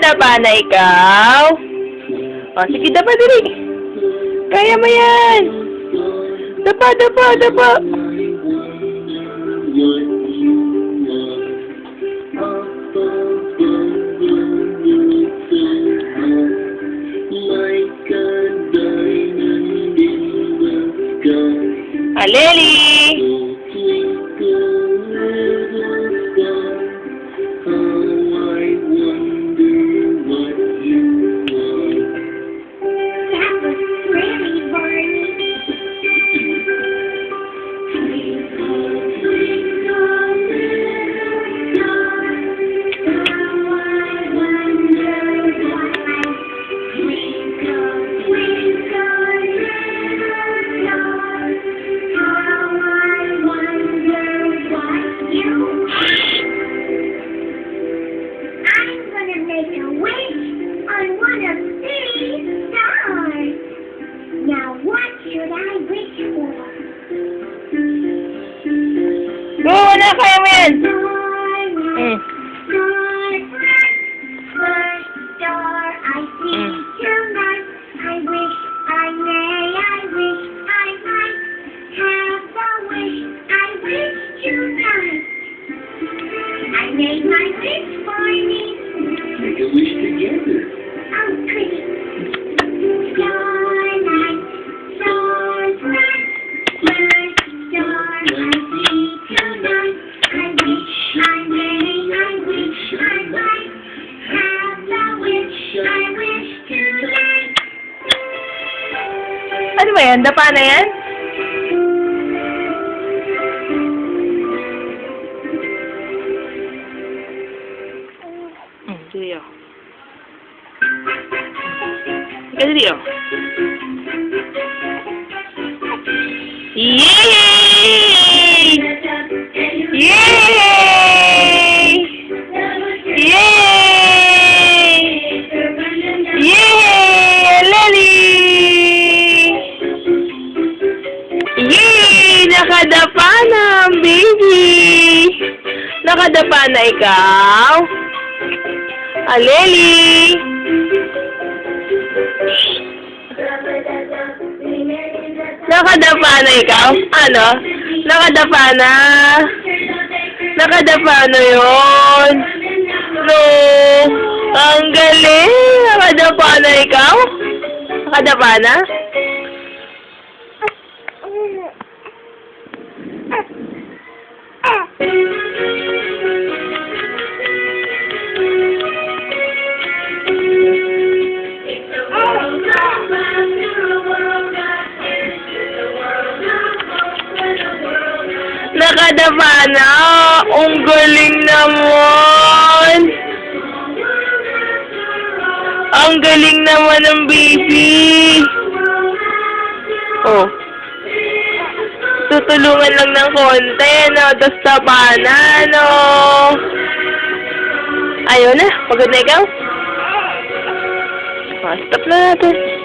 Nakadapa na ikaw? O, sige, dapa dali. Kaya mo yan. Dapa, dapa, dapa. Aleli! Go, wala kaya mo yan. I made my wish for me. Make a wish together. Oh, pretty. Starlight, stars bright, first star I see tonight. I wish I may, I wish I might have the wish I wish tonight. Ano ba yan? Dapa na yan? Dili oh. Ika dili oh. Yay! Yay! Yay! Yay! Lily! Yay! Nakadapa na ang baby! Nakadapa na ikaw? Aleli! Nakadapa na ikaw? Ano? Nakadapa na? Nakadapa na yun? No! Ang galing! Nakadapa na ikaw? Nakadapa na? Nakadapa na! Ang galing naman! Ang galing naman ng baby! Oh. Tutulungan lang ng konti, no? Tapos tapa na, no? Ayaw na? Pagod na ikaw? Stop na natin.